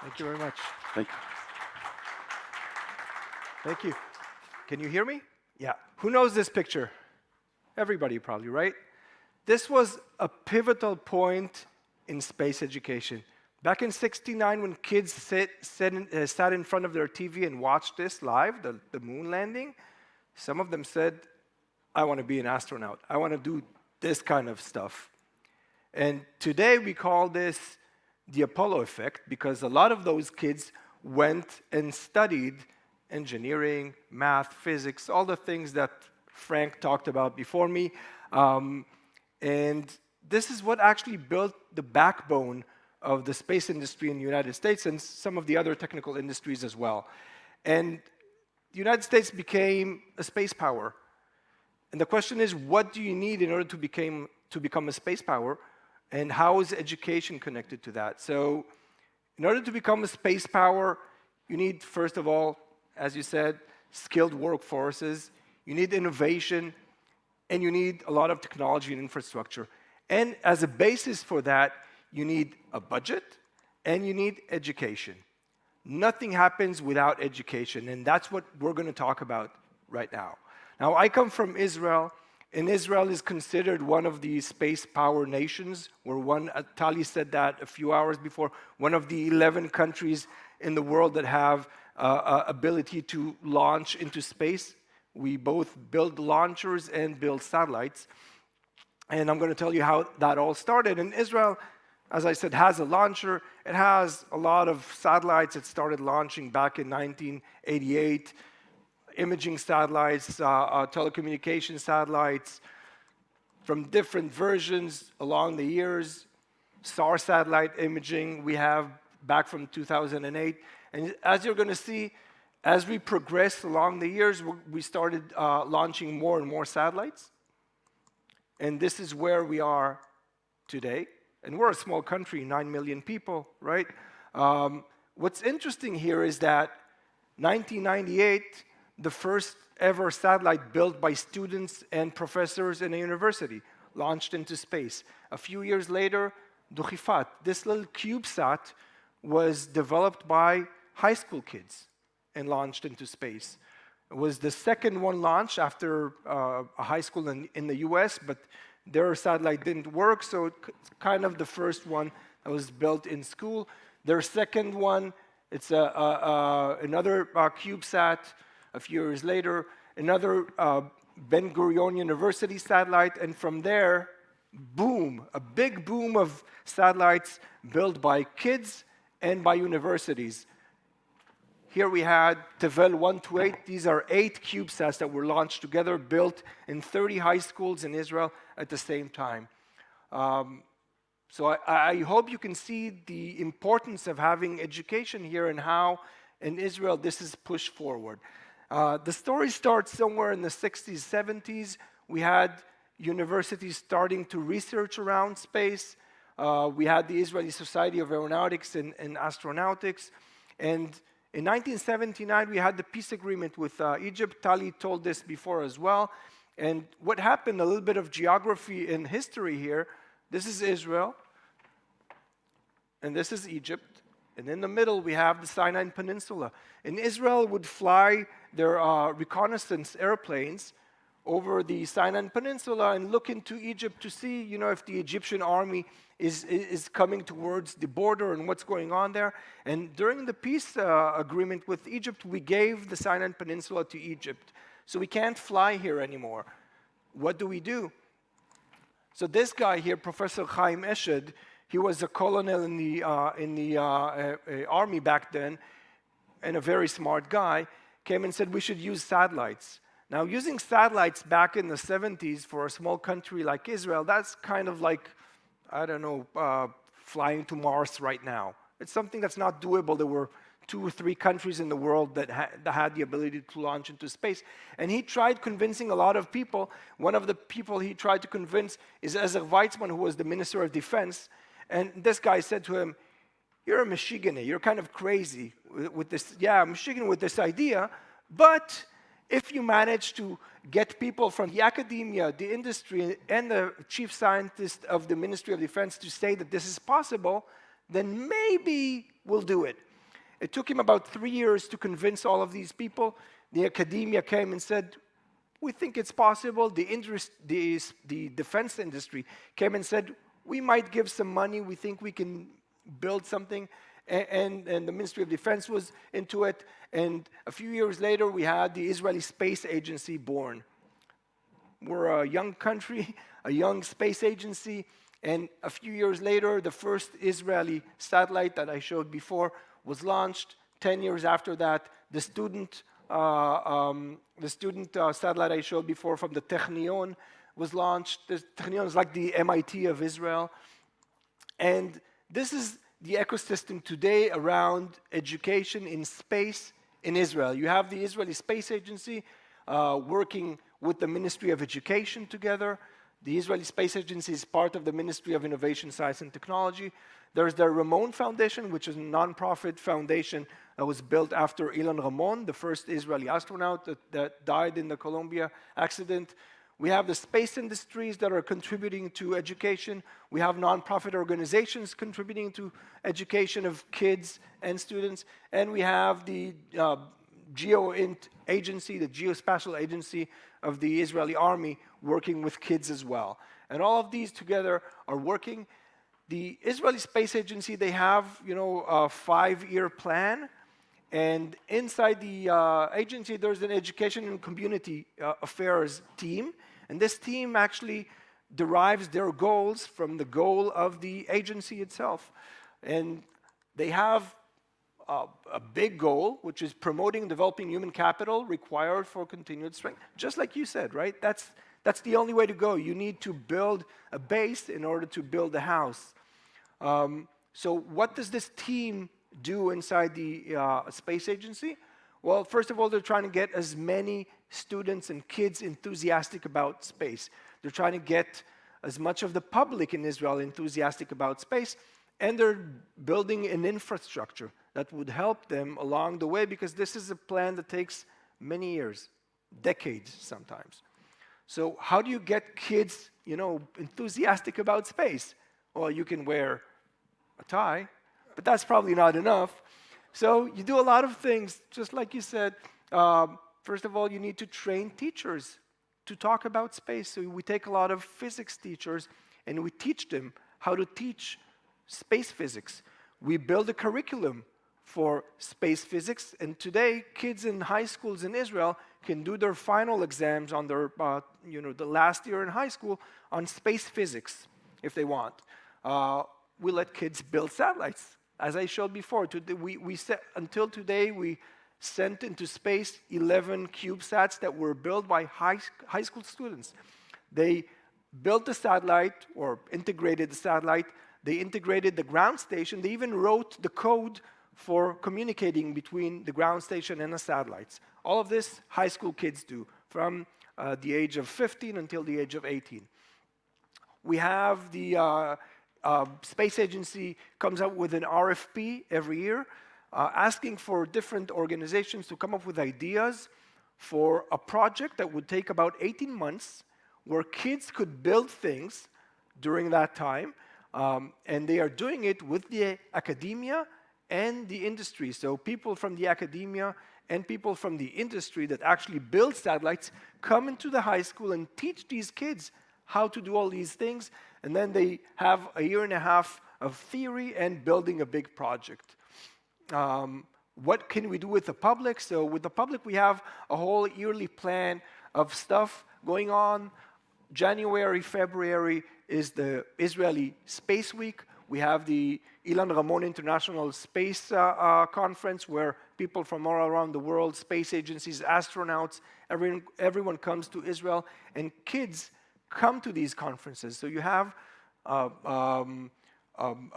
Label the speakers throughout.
Speaker 1: Thank you very much.
Speaker 2: Thank you.
Speaker 1: Thank you. Can you hear me? Yeah. Who knows this picture? Everybody probably, right? This was a pivotal point in space education. Back in '69, when kids sat in front of their TV and watched this live, the moon landing, some of them said, I want to be an astronaut. I want to do this kind of stuff. And today we call this the Apollo effect because a lot of those kids went and studied engineering, math, physics, all the things that Frank talked about before me. And this is what actually built the backbone of the space industry in the United States and some of the other technical industries as well. And the United States became a space power. And the question is, what do you need in order to become a space power? And how is education connected to that? So in order to become a space power, you need, first of all, as you said, skilled workforces, you need innovation, and you need a lot of technology and infrastructure. And as a basis for that, you need a budget, and you need education. Nothing happens without education, and that's what we're going to talk about right now. Now, I come from Israel, and Israel is considered one of the space power nations, where Tali said that a few hours before, one of the 11 countries in the world that have ability to launch into space. We both build launchers and build satellites. And I'm going to tell you how that all started. And Israel, as I said, has a launcher. It has a lot of satellites. It started launching back in 1988. Imaging satellites, telecommunication satellites, from different versions along the years. SAR satellite imaging we have back from 2008. And as you're going to see, as we progressed along the years, we started launching more and more satellites. And this is where we are today. And we're a small country, 9 million people, right? What's interesting here is that 1998, the first ever satellite built by students and professors in a university, launched into space. A few years later, Duchifat, this little CubeSat, was developed by high school kids and launched into space. It was the second one launched after a high school in the US, but their satellite didn't work, so it's kind of the first one that was built in school. Their second one, it's another CubeSat. A few years later, another Ben-Gurion University satellite, and from there, boom, a big boom of satellites built by kids and by universities. Here we had Tevel 1 to 8. These are 8 CubeSats that were launched together, built in 30 high schools in Israel at the same time. So I hope you can see the importance of having education here and how in Israel this is pushed forward. The story starts somewhere in the 60s, 70s. We had universities starting to research around space. We had the Israeli Society of Aeronautics and Astronautics. And in 1979, we had the peace agreement with Egypt. Tali told this before as well. And what happened, a little bit of geography and history here. This is Israel, and this is Egypt. And in the middle, we have the Sinai Peninsula. And Israel would fly their reconnaissance airplanes over the Sinai Peninsula and look into Egypt to see, if the Egyptian army is coming towards the border and what's going on there. And during the peace agreement with Egypt, we gave the Sinai Peninsula to Egypt. So we can't fly here anymore. What do? So this guy here, Professor Chaim Eshed, he was a colonel in the army back then, and a very smart guy, came and said we should use satellites. Now, using satellites back in the 70s for a small country like Israel, that's kind of like, flying to Mars right now. It's something that's not doable. There were 2 or 3 countries in the world that had the ability to launch into space. And he tried convincing a lot of people. One of the people he tried to convince is Ezer Weizmann, who was the Minister of Defense. And this guy said to him, you're a Michiganer, you're kind of crazy with this. Yeah, I'm Michigan with this idea, but if you manage to get people from the academia, the industry, and the chief scientist of the Ministry of Defense to say that this is possible, then maybe we'll do it. It took him about 3 years to convince all of these people. The academia came and said, we think it's possible. The defense industry came and said, we might give some money. We think we can build something. And the Ministry of Defense was into it. And a few years later, we had the Israeli Space Agency born. We're a young country, a young space agency. And a few years later, the first Israeli satellite that I showed before was launched. 10 years after that, the student satellite I showed before from the Technion was launched. The Technion is like the MIT of Israel. And this is the ecosystem today around education in space in Israel. You have the Israeli Space Agency working with the Ministry of Education together. The Israeli Space Agency is part of the Ministry of Innovation, Science and Technology. There's the Ramon Foundation, which is a nonprofit foundation that was built after Ilan Ramon, the first Israeli astronaut that died in the Columbia accident. We have the space industries that are contributing to education. We have nonprofit organizations contributing to education of kids and students. And we have the GeoInt agency, the geospatial agency of the Israeli army, working with kids as well. And all of these together are working. The Israeli Space Agency, they have, a 5-year plan. And inside the agency, there's an education and community affairs team. And this team actually derives their goals from the goal of the agency itself. And they have a big goal, which is promoting and developing human capital required for continued strength. Just like you said, right? That's the only way to go. You need to build a base in order to build a house. So what does this team do inside the space agency? Well, first of all, they're trying to get as many students and kids enthusiastic about space. They're trying to get as much of the public in Israel enthusiastic about space, and they're building an infrastructure that would help them along the way, because this is a plan that takes many years, decades sometimes. So how do you get kids, enthusiastic about space? Well, you can wear a tie, but that's probably not enough. So you do a lot of things, just like you said. First of all, you need to train teachers to talk about space. So we take a lot of physics teachers and we teach them how to teach space physics. We build a curriculum for space physics, and today kids in high schools in Israel can do their final exams on their, the last year in high school on space physics if they want. We let kids build satellites. As I showed before, until today, we sent into space 11 CubeSats that were built by high school students. They built the satellite, or integrated the satellite. They integrated the ground station. They even wrote the code for communicating between the ground station and the satellites. All of this, high school kids do, from the age of 15 until the age of 18. We have the Space Agency comes out with an RFP every year, asking for different organizations to come up with ideas for a project that would take about 18 months, where kids could build things during that time, and they are doing it with the academia and the industry. So people from the academia and people from the industry that actually build satellites come into the high school and teach these kids how to do all these things, and then they have a year and a half of theory and building a big project. What can we do with the public? So with the public, we have a whole yearly plan of stuff going on. January, February is the Israeli Space Week. We have the Ilan Ramon International Space Conference, where people from all around the world, space agencies, astronauts, everyone comes to Israel, and kids come to these conferences. So you have a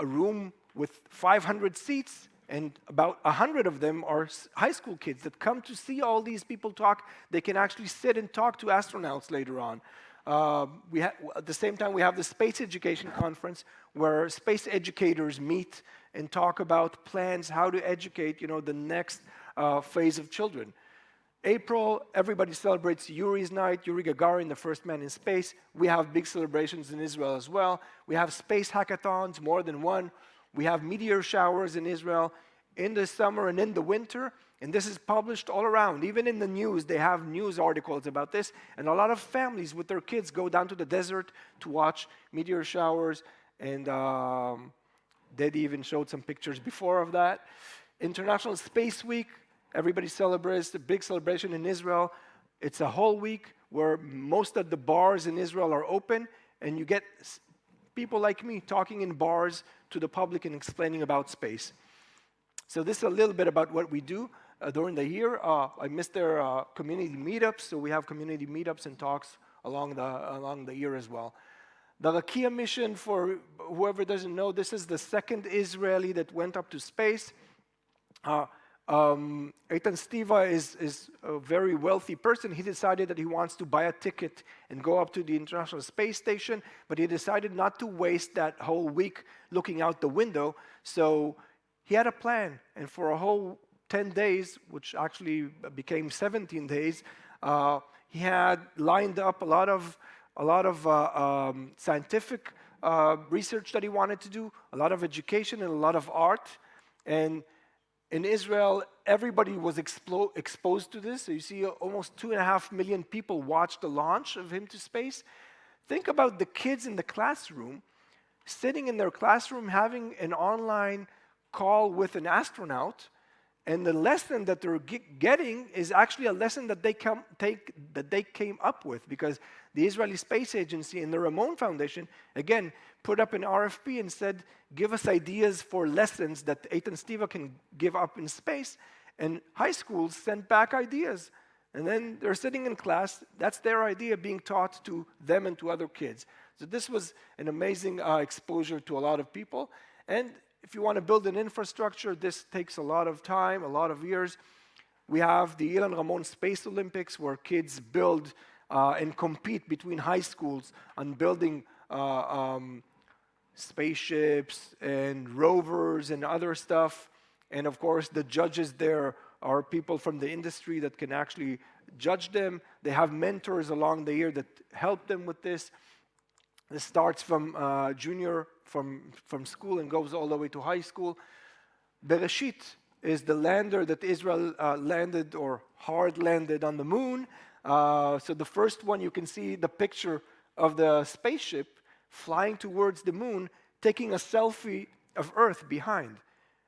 Speaker 1: room with 500 seats, and about 100 of them are high school kids that come to see all these people talk. They can actually sit and talk to astronauts later on. At the same time, we have the Space Education Conference, where space educators meet and talk about plans, how to educate, the next phase of children. April, everybody celebrates Yuri's Night, Yuri Gagarin, the first man in space. We have big celebrations in Israel as well. We have space hackathons, more than one. We have meteor showers in Israel. in the summer and in the winter, and this is published all around. Even in the news, they have news articles about this, and a lot of families with their kids go down to the desert to watch meteor showers, and they even showed some pictures before of that. International Space Week, everybody celebrates, a big celebration in Israel. It's a whole week where most of the bars in Israel are open, and you get people like me talking in bars to the public and explaining about space. So this is a little bit about what we do during the year. I missed their community meetups, so we have community meetups and talks along the year as well. The Latvia mission, for whoever doesn't know, this is the second Israeli that went up to space. Eitan Stiva is a very wealthy person. He decided that he wants to buy a ticket and go up to the International Space Station, but he decided not to waste that whole week looking out the window. So he had a plan, and for a whole 10 days, which actually became 17 days, he had lined up a lot of scientific research that he wanted to do, a lot of education and a lot of art. And in Israel, everybody was exposed to this. So you see almost 2.5 million people watched the launch of him to space. Think about the kids in the classroom, sitting in their classroom having an online call with an astronaut, and the lesson that they're getting is actually a lesson that they came up with, because the Israeli Space Agency and the Ramon Foundation, again, put up an RFP and said, give us ideas for lessons that Eitan Stiva can give up in space. And high schools sent back ideas. And then they're sitting in class, that's their idea being taught to them and to other kids. So this was an amazing exposure to a lot of people. And if you want to build an infrastructure, this takes a lot of time, a lot of years. We have the Ilan Ramon Space Olympics, where kids build and compete between high schools on building spaceships and rovers and other stuff. And of course, the judges there are people from the industry that can actually judge them. They have mentors along the year that help them with this. This starts from junior, from school, and goes all the way to high school. Bereshit is the lander that Israel landed, or hard landed, on the moon. So the first one, you can see the picture of the spaceship flying towards the moon, taking a selfie of Earth behind.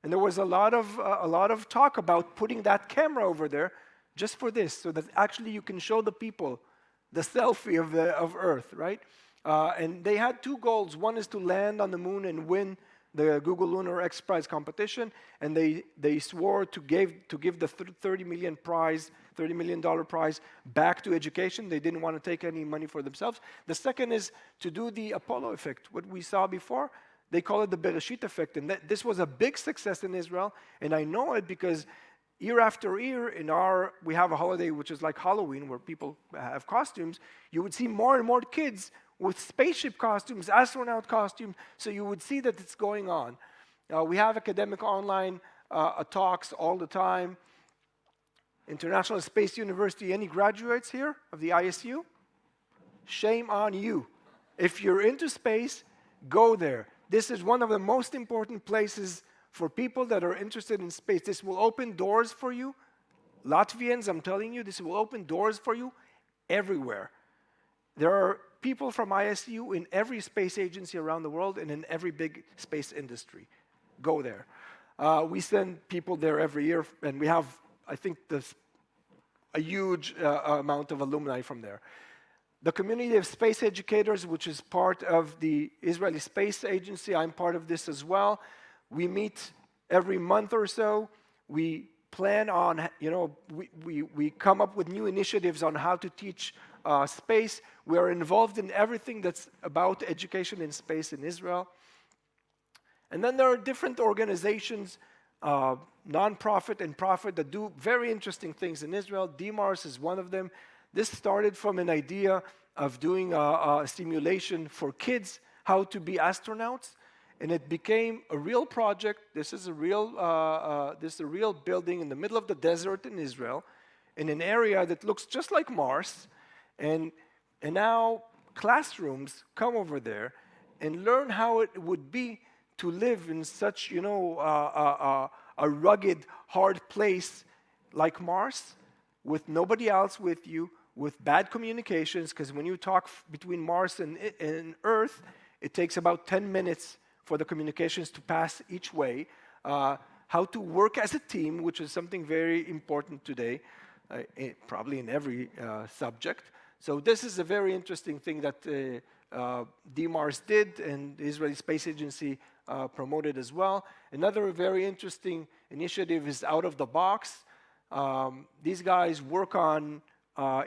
Speaker 1: And there was a lot of talk about putting that camera over there just for this, so that actually you can show the people the selfie of Earth, right? And they had two goals. One is to land on the moon and win the Google Lunar X Prize competition, and they swore to give the $30 million prize back to education. They didn't want to take any money for themselves. The second is to do the Apollo effect, what we saw before. They call it the Bereshit effect, and this was a big success in Israel, and I know it because year after year we have a holiday which is like Halloween, where people have costumes. You would see more and more kids with spaceship costumes, astronaut costumes, so you would see that it's going on. We have academic online talks all the time. International Space University, any graduates here of the ISU? Shame on you. If you're into space, go there. This is one of the most important places for people that are interested in space. This will open doors for you. Latvians, I'm telling you, this will open doors for you everywhere. There are people from ISU in every space agency around the world and in every big space industry. Go there. We send people there every year, and we have, I think, a huge amount of alumni from there. The community of space educators, which is part of the Israeli Space Agency, I'm part of this as well. We meet every month or so. We plan on, we come up with new initiatives on how to teach space. We are involved in everything that's about education in space in Israel. And then there are different organizations, non-profit and profit, that do very interesting things in Israel. DMARS is one of them. This started from an idea of doing a simulation for kids, how to be astronauts, and it became a real project. This is a real building in the middle of the desert in Israel, in an area that looks just like Mars, and now classrooms come over there and learn how it would be to live in such, a rugged, hard place like Mars, with nobody else with you, with bad communications, because when you talk between Mars and Earth, it takes about 10 minutes for the communications to pass each way. How to work as a team, which is something very important today, probably in every subject. So this is a very interesting thing that DMARS did, and the Israeli Space Agency promoted as well. Another very interesting initiative is Out of the Box. These guys work on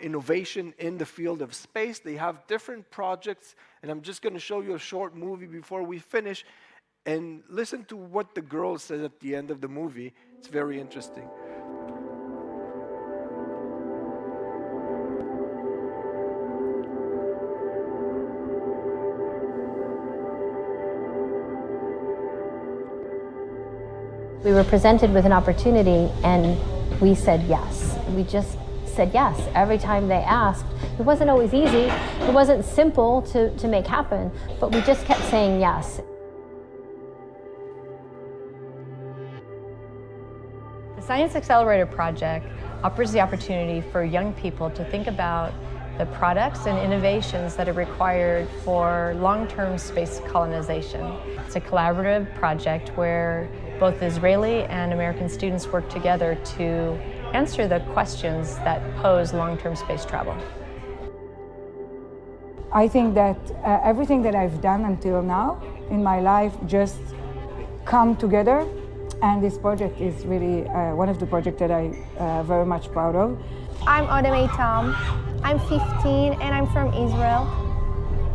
Speaker 1: innovation in the field of space. They have different projects, and I'm just going to show you a short movie before we finish, and listen to what the girl says at the end of the movie. It's very interesting.
Speaker 2: We were presented with an opportunity and we said yes. We just said yes every time they asked. It wasn't always easy, it wasn't simple to make happen, but we just kept saying yes.
Speaker 3: The Science Accelerator project offers the opportunity for young people to think about the products and innovations that are required for long-term space colonization. It's a collaborative project where both Israeli and American students work together to answer the questions that pose long-term space travel.
Speaker 4: I think that everything that I've done until now in my life just come together, and this project is really one of the projects that I'm very much proud of.
Speaker 5: I'm Odemei Tom. I'm 15 and I'm from Israel.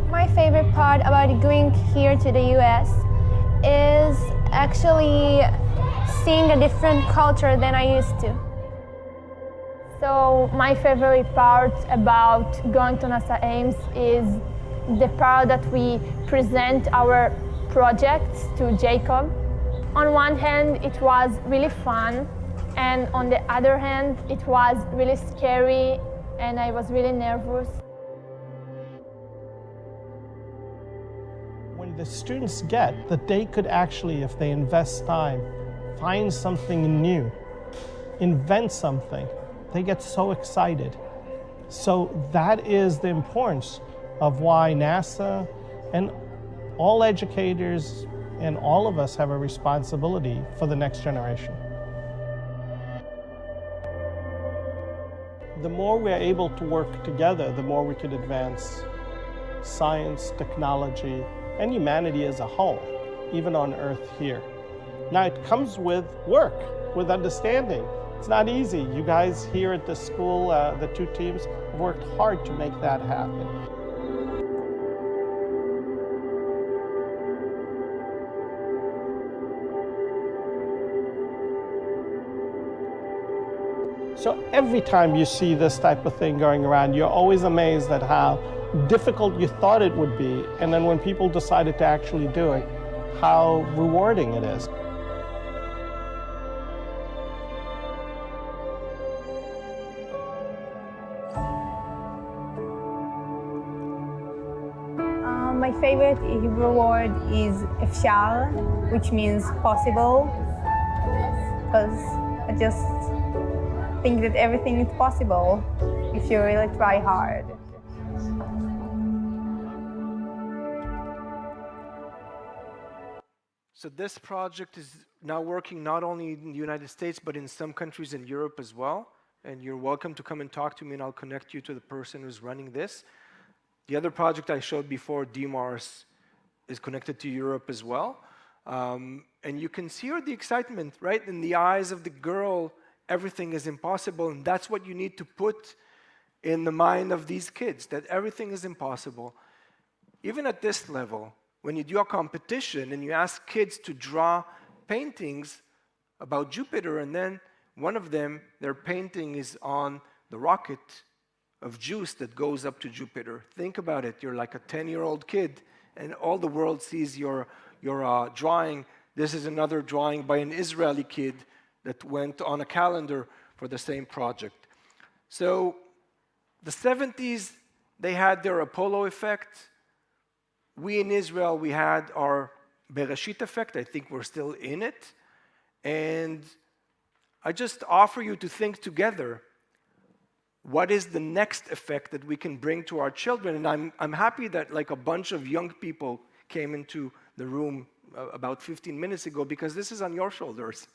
Speaker 5: My favorite part about going here to the US is actually seeing a different culture than I used to. So my favorite part about going to NASA Ames is the part that we present our projects to Jacob. On one hand, it was really fun, and on the other hand, it was really scary, and I was really nervous.
Speaker 6: When the students get that they could actually, if they invest time, find something new, invent something, they get so excited. So that is the importance of why NASA and all educators and all of us have a responsibility for the next generation. The more we're able to work together, the more we can advance science, technology, and humanity as a whole, even on Earth here. Now it comes with work, with understanding. It's not easy. You guys here at the school, the two teams, have worked hard to make that happen. So every time you see this type of thing going around, you're always amazed at how difficult you thought it would be, and then when people decided to actually do it, how rewarding it is.
Speaker 5: My favorite Hebrew word is אפשר, which means possible, because I just think that everything is possible if you really try hard.
Speaker 1: So this project is now working not only in the United States, but in some countries in Europe as well. And you're welcome to come and talk to me, and I'll connect you to the person who's running this. The other project I showed before, DMARS, is connected to Europe as well. And you can see the excitement, right? In the eyes of the girl, everything is impossible, and that's what you need to put in the mind of these kids, that everything is impossible. Even at this level, when you do a competition and you ask kids to draw paintings about Jupiter, and then one of them, their painting is on the rocket of juice that goes up to Jupiter. Think about it. You're like a 10-year-old kid, and all the world sees your drawing. This is another drawing by an Israeli kid that went on a calendar for the same project. So the 70s, they had their Apollo effect. We in Israel, we had our Bereshit effect. I think we're still in it. And I just offer you to think together, what is the next effect that we can bring to our children? And I'm happy that like a bunch of young people came into the room about 15 minutes ago, because this is on your shoulders.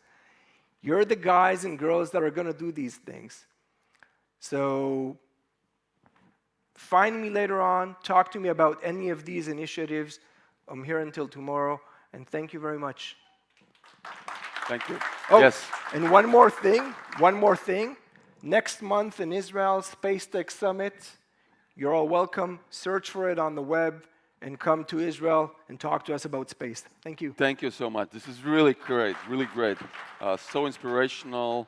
Speaker 1: You're the guys and girls that are going to do these things. So find me later on, talk to me about any of these initiatives. I'm here until tomorrow, and thank you very much.
Speaker 7: Thank you.
Speaker 1: Oh,
Speaker 7: Yes.
Speaker 1: and one more thing. Next month in Israel, Space Tech Summit, you're all welcome. Search for it on the web and come to Israel and talk to us about space. Thank you.
Speaker 7: Thank you so much. This is really great, really great. So inspirational.